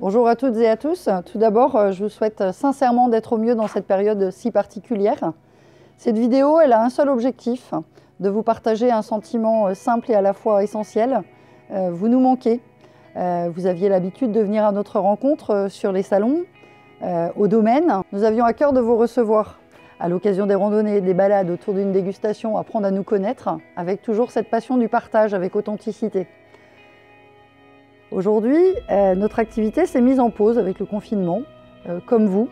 Bonjour à toutes et à tous. Tout d'abord, je vous souhaite sincèrement d'être au mieux dans cette période si particulière. Cette vidéo, elle a un seul objectif, de vous partager un sentiment simple et à la fois essentiel. Vous nous manquez. Vous aviez l'habitude de venir à notre rencontre sur les salons, au domaine. Nous avions à cœur de vous recevoir à l'occasion des randonnées, des balades autour d'une dégustation, apprendre à nous connaître, avec toujours cette passion du partage, avec authenticité. Aujourd'hui, notre activité s'est mise en pause avec le confinement, comme vous.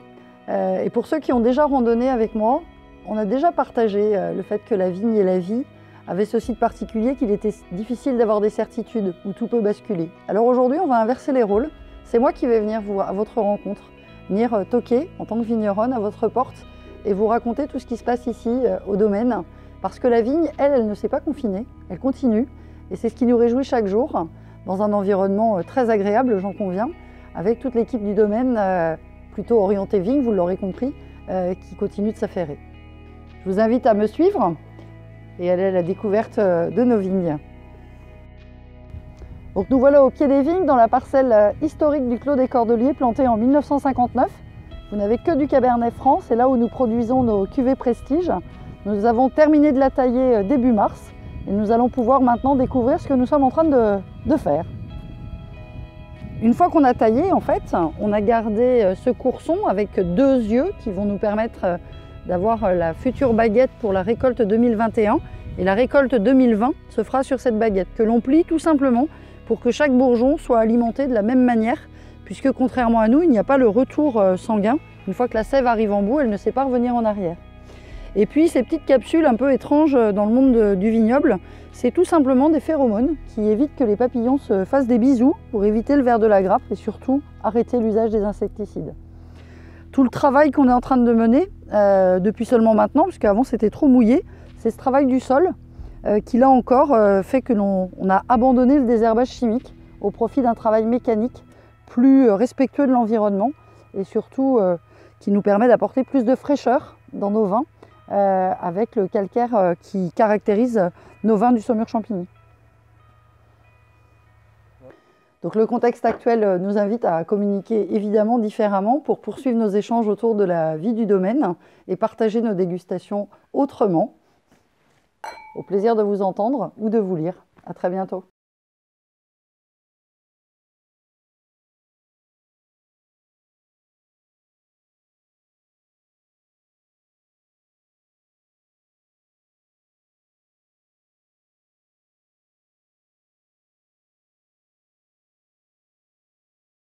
Et pour ceux qui ont déjà randonné avec moi, on a déjà partagé le fait que la vigne et la vie avaient ceci de particulier qu'il était difficile d'avoir des certitudes, où tout peut basculer. Alors aujourd'hui, on va inverser les rôles. C'est moi qui vais venir à votre rencontre, venir toquer en tant que vigneronne à votre porte et vous raconter tout ce qui se passe ici au domaine. Parce que la vigne, elle ne s'est pas confinée, elle continue. Et c'est ce qui nous réjouit chaque jour, dans un environnement très agréable, j'en conviens, avec toute l'équipe du domaine, plutôt orientée vigne, vous l'aurez compris, qui continue de s'affairer. Je vous invite à me suivre et aller à la découverte de nos vignes. Donc nous voilà au pied des vignes, dans la parcelle historique du Clos des Cordeliers, plantée en 1959. Vous n'avez que du Cabernet Franc, c'est là où nous produisons nos cuvées Prestige. Nous avons terminé de la tailler début mars. Et nous allons pouvoir maintenant découvrir ce que nous sommes en train de faire. Une fois qu'on a taillé, en fait, on a gardé ce courson avec deux yeux qui vont nous permettre d'avoir la future baguette pour la récolte 2021. Et la récolte 2020 se fera sur cette baguette que l'on plie tout simplement pour que chaque bourgeon soit alimenté de la même manière, puisque contrairement à nous, il n'y a pas le retour sanguin. Une fois que la sève arrive en bout, elle ne sait pas revenir en arrière. Et puis ces petites capsules un peu étranges dans le monde du vignoble, c'est tout simplement des phéromones qui évitent que les papillons se fassent des bisous pour éviter le ver de la grappe et surtout arrêter l'usage des insecticides. Tout le travail qu'on est en train de mener depuis seulement maintenant, parce qu'avant c'était trop mouillé, c'est ce travail du sol qui là encore fait que l'on a abandonné le désherbage chimique au profit d'un travail mécanique plus respectueux de l'environnement et surtout qui nous permet d'apporter plus de fraîcheur dans nos vins. Avec le calcaire qui caractérise nos vins du Saumur-Champigny. Donc le contexte actuel nous invite à communiquer évidemment différemment pour poursuivre nos échanges autour de la vie du domaine et partager nos dégustations autrement. Au plaisir de vous entendre ou de vous lire. À très bientôt.